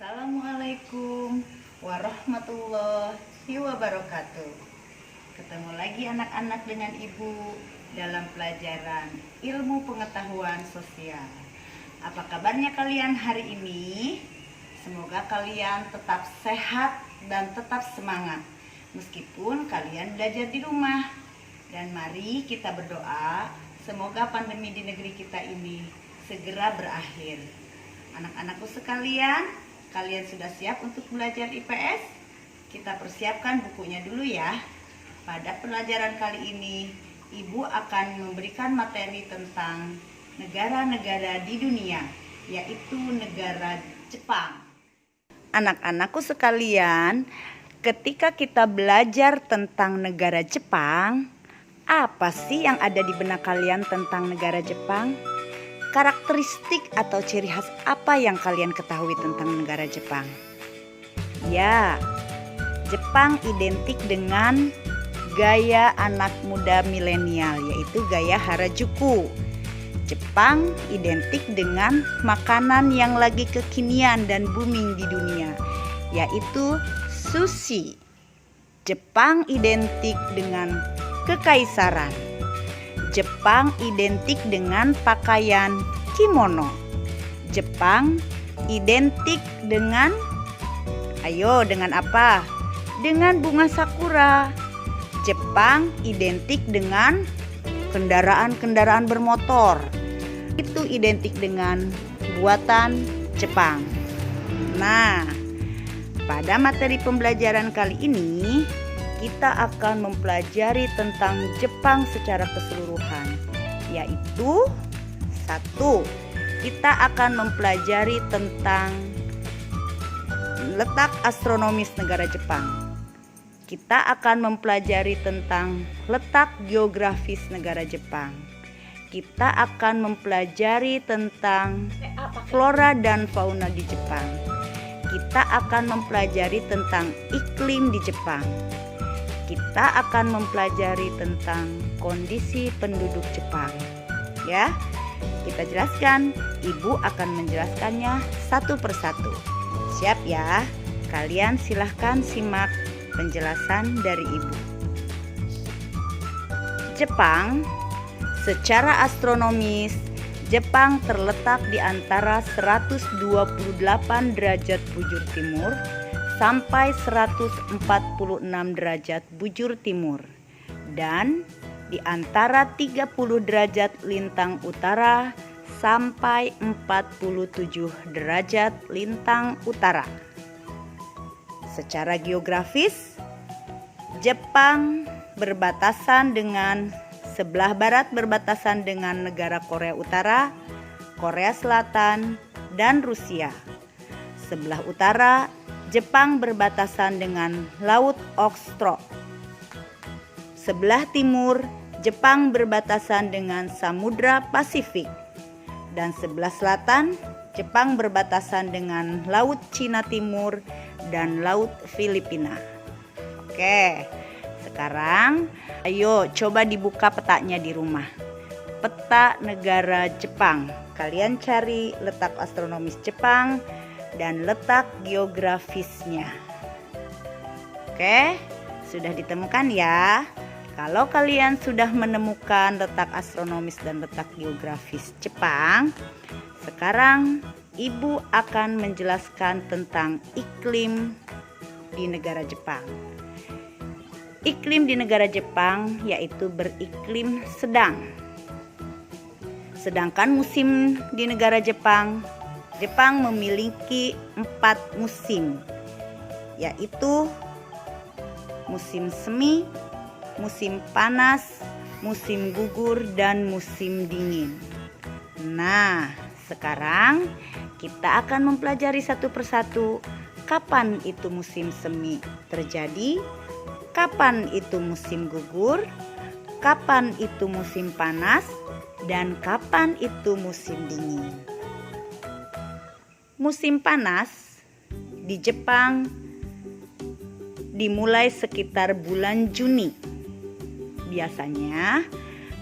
Assalamualaikum warahmatullahi wabarakatuh. Ketemu lagi anak-anak dengan Ibu dalam pelajaran ilmu pengetahuan sosial. Apa kabarnya kalian hari ini? Semoga kalian tetap sehat dan tetap semangat meskipun kalian belajar di rumah. Dan mari kita berdoa semoga pandemi di negeri kita ini segera berakhir. Anak-anakku sekalian, kalian sudah siap untuk belajar IPS? Kita persiapkan bukunya dulu ya. Pada pelajaran kali ini, Ibu akan memberikan materi tentang negara-negara di dunia, yaitu negara Jepang. Anak-anakku sekalian, ketika kita belajar tentang negara Jepang, apa sih yang ada di benak kalian tentang negara Jepang? Karakteristik atau ciri khas apa yang kalian ketahui tentang negara Jepang? Ya, Jepang identik dengan gaya anak muda milenial, yaitu gaya Harajuku. Jepang identik dengan makanan yang lagi kekinian dan booming di dunia, yaitu sushi. Jepang identik dengan kekaisaran. Jepang identik dengan pakaian kimono. Jepang identik dengan dengan apa? Dengan bunga sakura. Jepang identik dengan kendaraan-kendaraan bermotor. Itu identik dengan buatan Jepang. Nah, pada materi pembelajaran kali ini kita akan mempelajari tentang Jepang secara keseluruhan, yaitu 1. Kita akan mempelajari tentang letak astronomis negara Jepang. Kita akan mempelajari tentang letak geografis negara Jepang. Kita akan mempelajari tentang flora dan fauna di Jepang. Kita akan mempelajari tentang iklim di Jepang. Kita akan mempelajari tentang kondisi penduduk Jepang. Ya, kita jelaskan. Ibu akan menjelaskannya satu persatu. Siap ya? Kalian silahkan simak penjelasan dari Ibu. Jepang, secara astronomis, Jepang terletak di antara 128 derajat bujur timur sampai 146 derajat bujur timur, dan di antara 30 derajat lintang utara sampai 47 derajat lintang utara. Secara geografis, Jepang berbatasan dengan sebelah barat berbatasan dengan negara Korea Utara, Korea Selatan, dan Rusia. Sebelah utara Jepang berbatasan dengan Laut Okhotsk. Sebelah timur, Jepang berbatasan dengan Samudra Pasifik. Dan sebelah selatan, Jepang berbatasan dengan Laut Cina Timur dan Laut Filipina. Oke, sekarang ayo coba dibuka petanya di rumah. Peta negara Jepang. Kalian cari letak astronomis Jepang dan letak geografisnya. Oke, sudah ditemukan ya. Kalau kalian sudah menemukan letak astronomis dan letak geografis Jepang, sekarang Ibu akan menjelaskan tentang iklim di negara Jepang. Iklim di negara Jepang yaitu beriklim sedang. Sedangkan musim di negara Jepang memiliki 4 musim, yaitu musim semi, musim panas, musim gugur, dan musim dingin. Nah, sekarang kita akan mempelajari satu persatu kapan itu musim semi terjadi, kapan itu musim gugur, kapan itu musim panas, dan kapan itu musim dingin. Musim panas di Jepang dimulai sekitar bulan Juni. Biasanya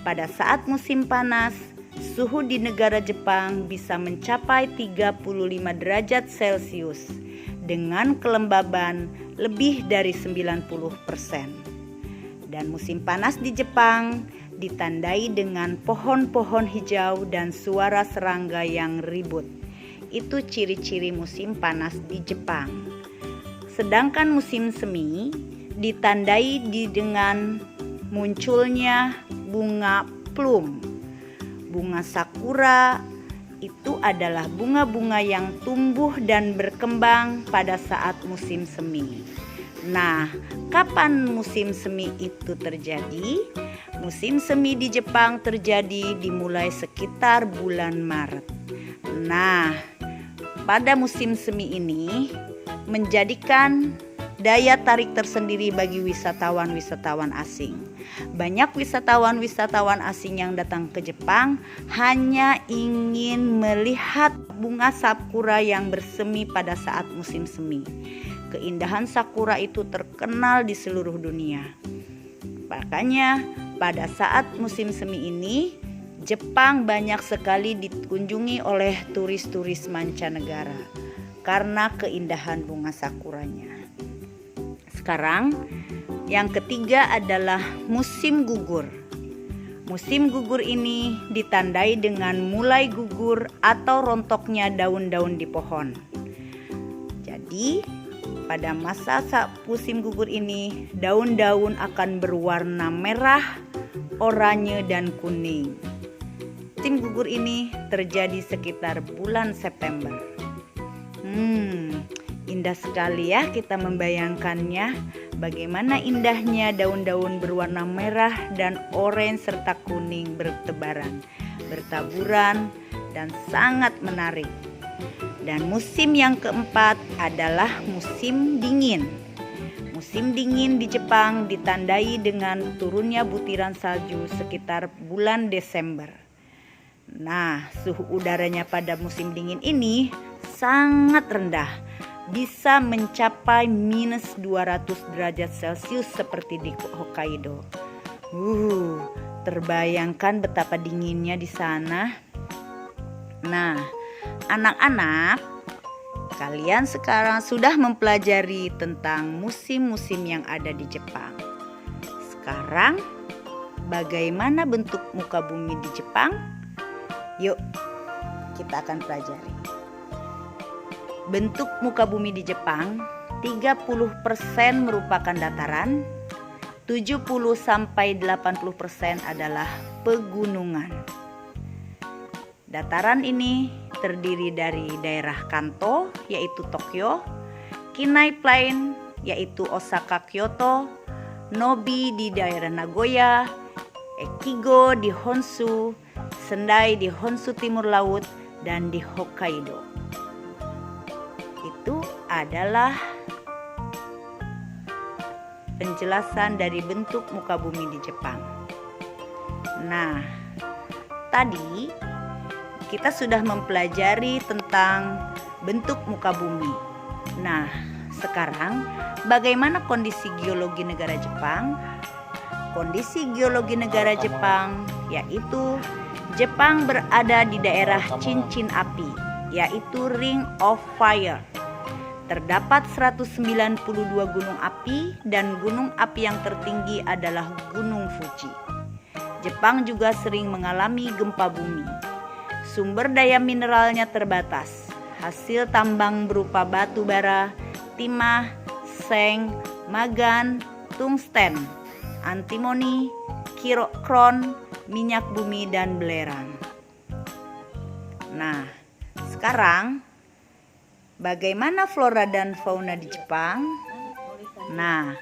pada saat musim panas, suhu di negara Jepang bisa mencapai 35 derajat Celcius dengan kelembaban lebih dari 90%. Dan musim panas di Jepang ditandai dengan pohon-pohon hijau dan suara serangga yang ribut. Itu ciri-ciri musim panas di Jepang. Sedangkan musim semi ditandai dengan munculnya bunga plum. Bunga sakura itu adalah bunga-bunga yang tumbuh dan berkembang pada saat musim semi. Nah, kapan musim semi itu terjadi? Musim semi di Jepang terjadi dimulai sekitar bulan Maret. Nah, pada musim semi ini menjadikan daya tarik tersendiri bagi wisatawan-wisatawan asing. Banyak wisatawan-wisatawan asing yang datang ke Jepang hanya ingin melihat bunga sakura yang bersemi pada saat musim semi. Keindahan sakura itu terkenal di seluruh dunia. Makanya pada saat musim semi ini, Jepang banyak sekali dikunjungi oleh turis-turis mancanegara karena keindahan bunga sakuranya. Sekarang yang ketiga adalah musim gugur. Musim gugur ini ditandai dengan mulai gugur atau rontoknya daun-daun di pohon. Jadi pada masa musim gugur ini daun-daun akan berwarna merah, oranye dan kuning. Musim gugur ini terjadi sekitar bulan September. Indah sekali ya kita membayangkannya, bagaimana indahnya daun-daun berwarna merah dan oranye serta kuning bertebaran, bertaburan dan sangat menarik. Dan musim yang keempat adalah musim dingin. Musim dingin di Jepang ditandai dengan turunnya butiran salju sekitar bulan Desember. Nah, suhu udaranya pada musim dingin ini sangat rendah, bisa mencapai minus 200 derajat Celcius seperti di Hokkaido. Terbayangkan betapa dinginnya di sana. Nah, anak-anak, kalian sekarang sudah mempelajari tentang musim-musim yang ada di Jepang. Sekarang, bagaimana bentuk muka bumi di Jepang? Yuk, kita akan pelajari. Bentuk muka bumi di Jepang 30% merupakan dataran, 70-80% adalah pegunungan. Dataran ini terdiri dari daerah Kanto yaitu Tokyo, Kinai Plain yaitu Osaka Kyoto, Nobi di daerah Nagoya, Echigo di Honshu, Sendai di Honshu Timur Laut, dan di Hokkaido. Itu adalah penjelasan dari bentuk muka bumi di Jepang. Nah, tadi kita sudah mempelajari tentang bentuk muka bumi. Nah, sekarang bagaimana kondisi geologi negara Jepang? Kondisi geologi negara Jepang yaitu Jepang berada di daerah cincin api, yaitu Ring of Fire. Terdapat 192 gunung api dan gunung api yang tertinggi adalah Gunung Fuji. Jepang juga sering mengalami gempa bumi. Sumber daya mineralnya terbatas. Hasil tambang berupa batu bara, timah, seng, magan, tungsten, antimoni, krom, minyak bumi, dan belerang. Nah, sekarang bagaimana flora dan fauna di Jepang? Nah,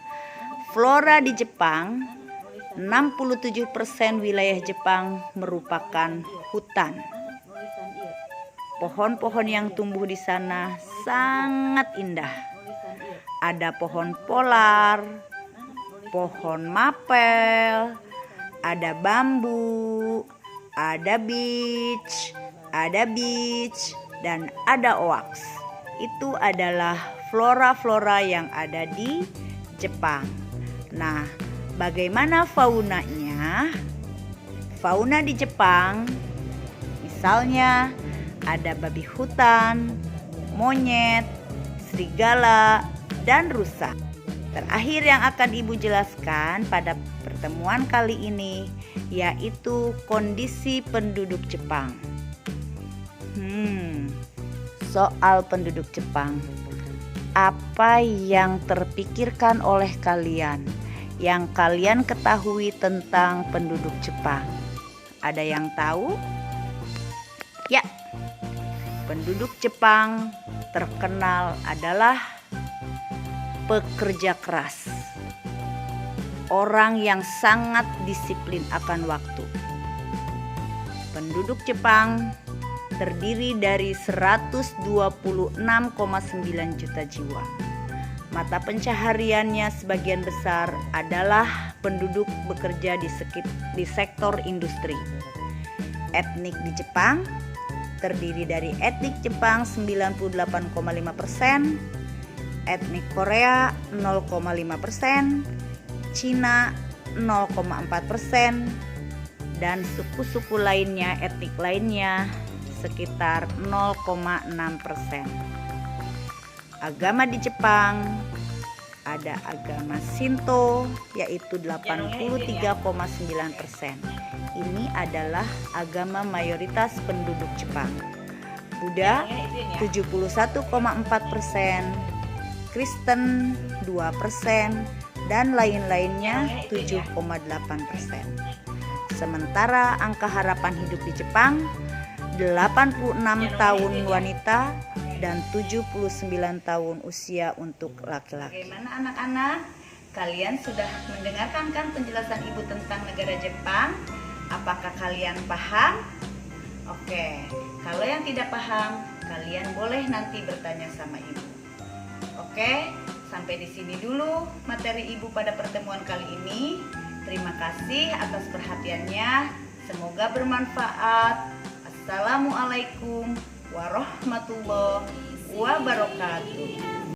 flora di Jepang, 67% wilayah Jepang merupakan hutan. Pohon-pohon yang tumbuh di sana sangat indah. Ada pohon polar, pohon mapel, ada bambu, ada beech, dan ada oaks. Itu adalah flora-flora yang ada di Jepang. Nah, bagaimana faunanya? Fauna di Jepang Misalnya ada babi hutan, monyet, serigala, dan rusa. Terakhir yang akan Ibu jelaskan pada pertemuan kali ini yaitu kondisi penduduk Jepang. Soal penduduk Jepang. Apa yang terpikirkan oleh kalian? Yang kalian ketahui tentang penduduk Jepang? Ada yang tahu? Ya, penduduk Jepang terkenal adalah pekerja keras. Orang yang sangat disiplin akan waktu. Penduduk Jepang terdiri dari 126,9 juta jiwa. Mata pencahariannya sebagian besar adalah penduduk bekerja di sektor industri. Etnik di Jepang terdiri dari etnik Jepang 98,5%, etnik Korea 0,5%, Cina 0,4%, dan suku-suku lainnya, etnik lainnya sekitar 0,6%. Agama di Jepang ada agama Shinto yaitu 83,9%. Ini adalah agama mayoritas penduduk Jepang. Buddha 71,4%, Kristen 2%, dan lain-lainnya 7,8%. Sementara angka harapan hidup di Jepang 86 tahun wanita dan 79 tahun usia untuk laki-laki. Bagaimana anak-anak? Kalian sudah mendengarkan kan penjelasan Ibu tentang negara Jepang? Apakah kalian paham? Oke, kalau yang tidak paham, kalian boleh nanti bertanya sama Ibu. Oke, sampai di sini dulu materi Ibu pada pertemuan kali ini. Terima kasih atas perhatiannya. Semoga bermanfaat. Assalamualaikum warahmatullahi wabarakatuh.